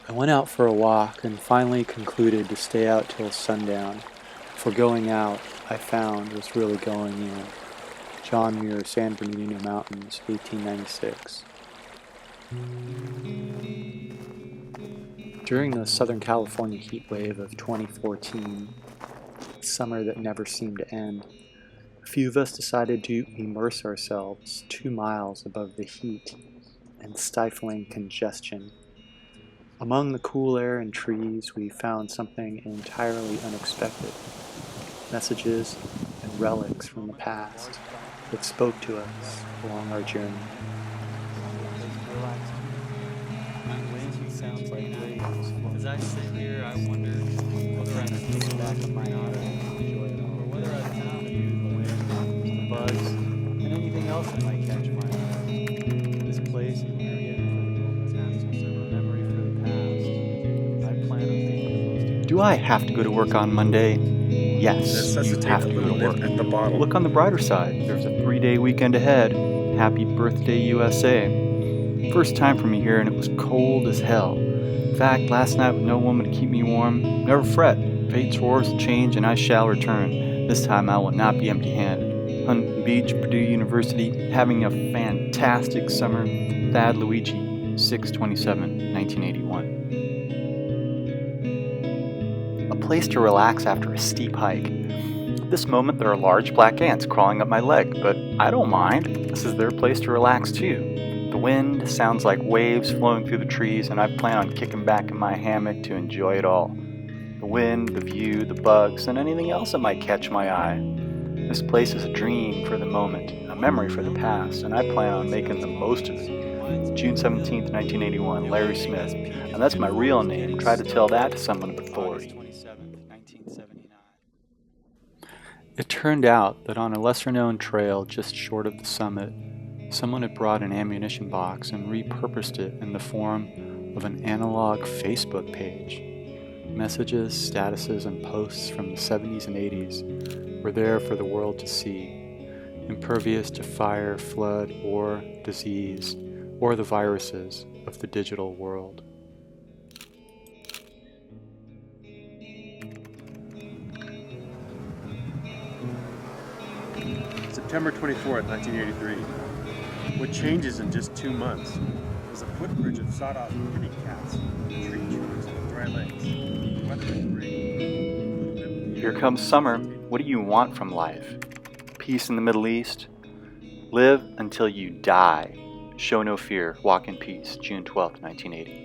I went out for a walk and finally concluded to stay out till sundown, for going out, I found, was really going in. John Muir, San Bernardino Mountains, 1896. During the Southern California heat wave of 2014, a summer that never seemed to end, a few of us decided to immerse ourselves 2 miles above the heat and stifling congestion. Among the cool air and trees, we found something entirely unexpected, messages and relics from the past that spoke to us along our journey. Sounds like waves. As I sit here, I wonder whether I can kick back in my auto and enjoy it all, or whether I found a new wind, the bugs, and anything else that might catch my eye. This place and area has a memory for the past. I plan on making. Do I have to go to work on Monday? Yes, you have to go to work. Look on the brighter side. There's a 3-day weekend ahead. Happy birthday, USA. First time for me here, and it was cold as hell. In fact, last night with no woman to keep me warm. Never fret. Fate's roars will change, and I shall return. This time I will not be empty-handed. Huntington Beach, Purdue University, having a fantastic summer. Thad Luigi, 6/27/1981. A place to relax after a steep hike. At this moment there are large black ants crawling up my leg, but I don't mind. This is their place to relax too. The wind sounds like waves flowing through the trees, and I plan on kicking back in my hammock to enjoy it all. The wind, the view, the bugs, and anything else that might catch my eye. This place is a dream for the moment, a memory for the past, and I plan on making the most of it. June 17th, 1981, Larry Smith. And that's my real name. Try to tell that to someone of authority. It turned out that on a lesser-known trail just short of the summit, someone had brought an ammunition box and repurposed it in the form of an analog Facebook page. Messages, statuses, and posts from the 70s and 80s were there for the world to see, impervious to fire, flood, war, disease, or the viruses of the digital world. September 24th, 1983. What changes in just 2 months? There's a footbridge of sawed-off kitty cats, tree trunks, and dry legs. Weather is great. Here comes summer. What do you want from life? Peace in the Middle East? Live until you die. Show no fear. Walk in peace. June 12th, 1980.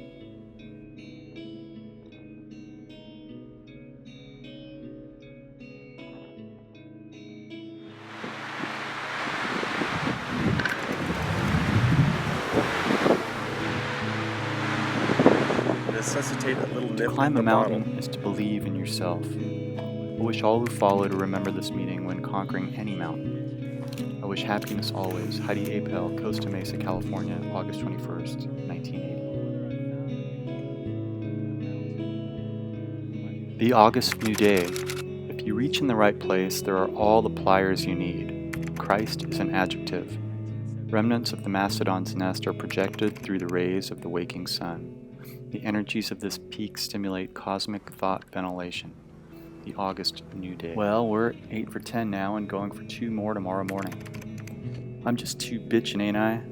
Necessitate a little nip To climb in a the mountain bottle. is to believe in yourself. I wish all who follow to remember this meeting when conquering any mountain. I wish happiness always. Heidi Apel, Costa Mesa, California, August 21st, 1980. The August New Day. If you reach in the right place, there are all the pliers you need. Christ is an adjective. Remnants of the mastodon's nest are projected through the rays of the waking sun. The energies of this peak stimulate cosmic thought ventilation. The August New Day. Well, we're 8 for 10 now and going for 2 more tomorrow morning. I'm just too bitchin', ain't I?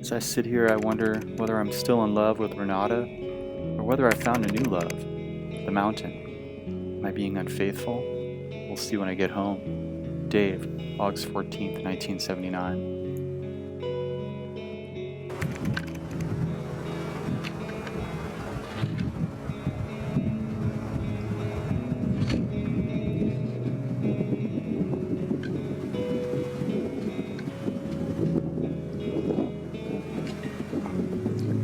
As I sit here, I wonder whether I'm still in love with Renata or whether I found a new love, the mountain. Am I being unfaithful? We'll see when I get home. Dave, August 14th, 1979.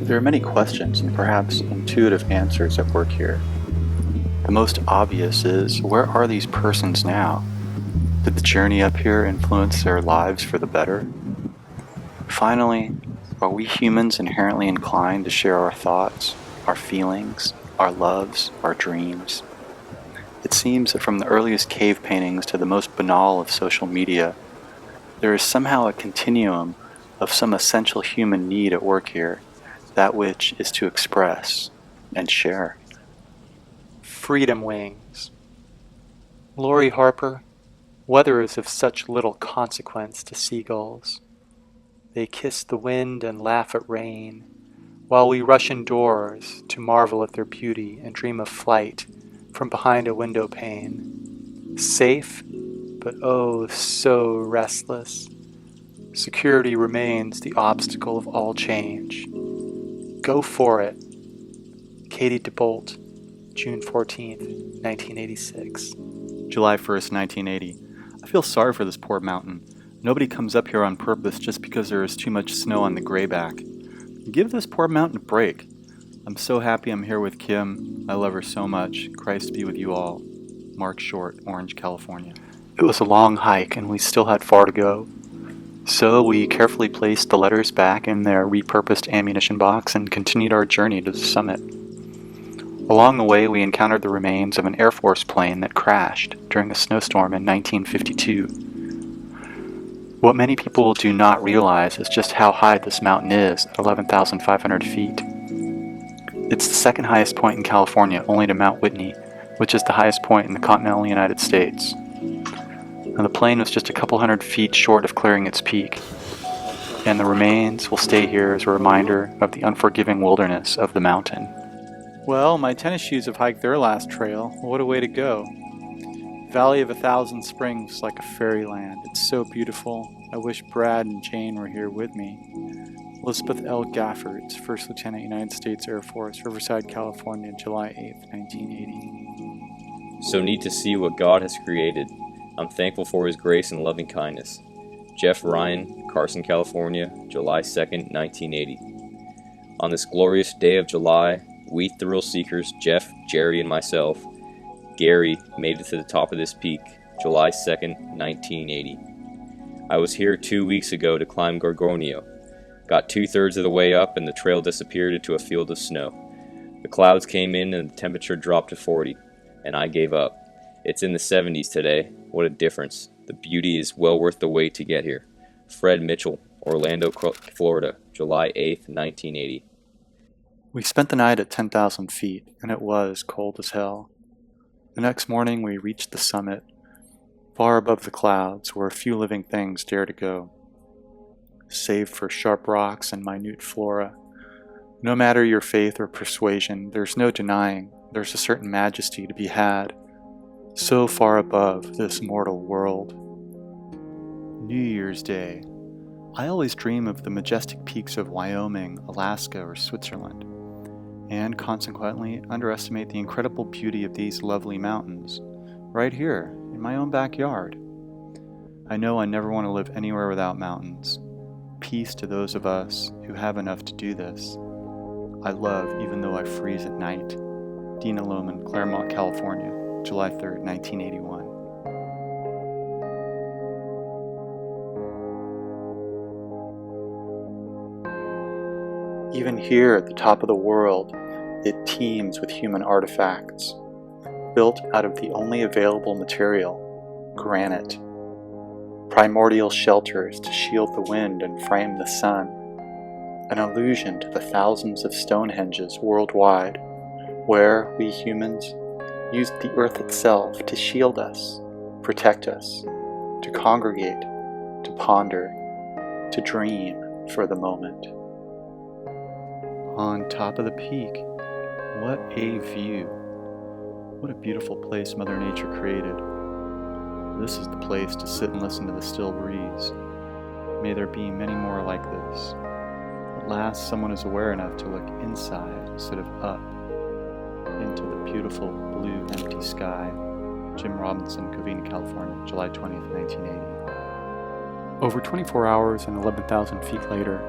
There are many questions and perhaps intuitive answers at work here. The most obvious is, where are these persons now? Did the journey up here influence their lives for the better? Finally, are we humans inherently inclined to share our thoughts, our feelings, our loves, our dreams? It seems that from the earliest cave paintings to the most banal of social media, there is somehow a continuum of some essential human need at work here, that which is to express, and share. Freedom wings. Lori Harper, weather is of such little consequence to seagulls. They kiss the wind and laugh at rain, while we rush indoors to marvel at their beauty and dream of flight from behind a window pane. Safe, but oh so restless. Security remains the obstacle of all change. Go for it. Katie DeBolt, June 14th, 1986. July 1st, 1980. I feel sorry for this poor mountain. Nobody comes up here on purpose just because there is too much snow on the grayback. Give this poor mountain a break. I'm so happy I'm here with Kim. I love her so much. Christ be with you all. Mark Short, Orange, California. It was a long hike and we still had far to go. So we carefully placed the letters back in their repurposed ammunition box and continued our journey to the summit. Along the way, we encountered the remains of an Air Force plane that crashed during a snowstorm in 1952. What many people do not realize is just how high this mountain is at 11,500 feet. It's the second highest point in California, only to Mount Whitney, which is the highest point in the continental United States. And the plane was just a couple hundred feet short of clearing its peak, and the remains will stay here as a reminder of the unforgiving wilderness of the mountain. Well, my tennis shoes have hiked their last trail. What a way to go. Valley of 1,000 Springs, like a fairyland. It's so beautiful. I wish Brad and Jane were here with me. Elizabeth L. Gaffords, First Lieutenant, United States Air Force, Riverside, California, July 8th, 1980. So neat to see what God has created. I'm thankful for His grace and loving kindness. Jeff Ryan, Carson, California, July 2nd, 1980. On this glorious day of July, we thrill seekers, Jeff, Jerry, and myself, Gary, made it to the top of this peak, July 2nd, 1980. I was here 2 weeks ago to climb Gorgonio. Got 2/3 of the way up and the trail disappeared into a field of snow. The clouds came in and the temperature dropped to 40, and I gave up. It's in the 70s today. What a difference. The beauty is well worth the wait to get here. Fred Mitchell, Orlando, Florida, July 8th, 1980. We spent the night at 10,000 feet, and it was cold as hell. The next morning we reached the summit, far above the clouds where few living things dare to go. Save for sharp rocks and minute flora, no matter your faith or persuasion, there's no denying there's a certain majesty to be had, so far above this mortal world. New Year's Day. I always dream of the majestic peaks of Wyoming, Alaska, or Switzerland, and consequently underestimate the incredible beauty of these lovely mountains, right here in my own backyard. I know I never want to live anywhere without mountains. Peace to those of us who have enough to do this. I love even though I freeze at night. Dina Lohman, Claremont, California, July 3rd, 1981. Even here at the top of the world, it teems with human artifacts, built out of the only available material, granite. Primordial shelters to shield the wind and frame the sun, an allusion to the thousands of Stonehenges worldwide, where we humans used the earth itself to shield us, protect us, to congregate, to ponder, to dream for the moment. On top of the peak, what a view! What a beautiful place Mother Nature created. This is the place to sit and listen to the still breeze. May there be many more like this. At last, someone is aware enough to look inside instead of up into the beautiful blue empty sky. Jim Robinson, Covina, California, July 20th, 1980. Over 24 hours and 11,000 feet later,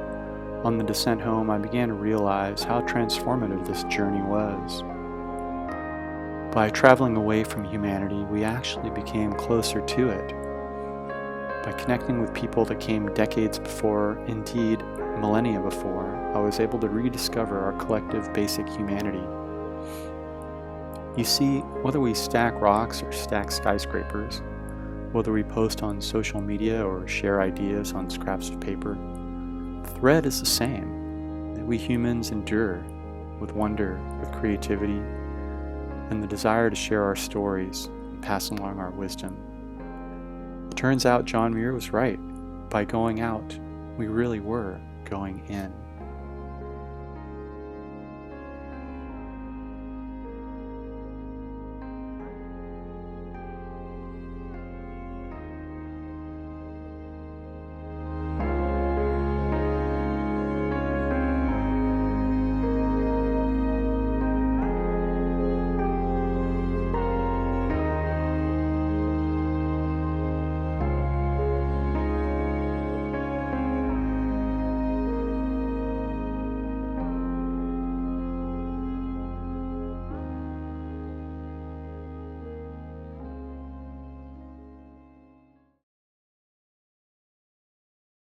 on the descent home, I began to realize how transformative this journey was. By traveling away from humanity, we actually became closer to it. By connecting with people that came decades before, indeed millennia before, I was able to rediscover our collective basic humanity. You see, whether we stack rocks or stack skyscrapers, whether we post on social media or share ideas on scraps of paper, the thread is the same, that we humans endure, with wonder, with creativity, and the desire to share our stories and pass along our wisdom. Turns out John Muir was right. By going out, we really were going in.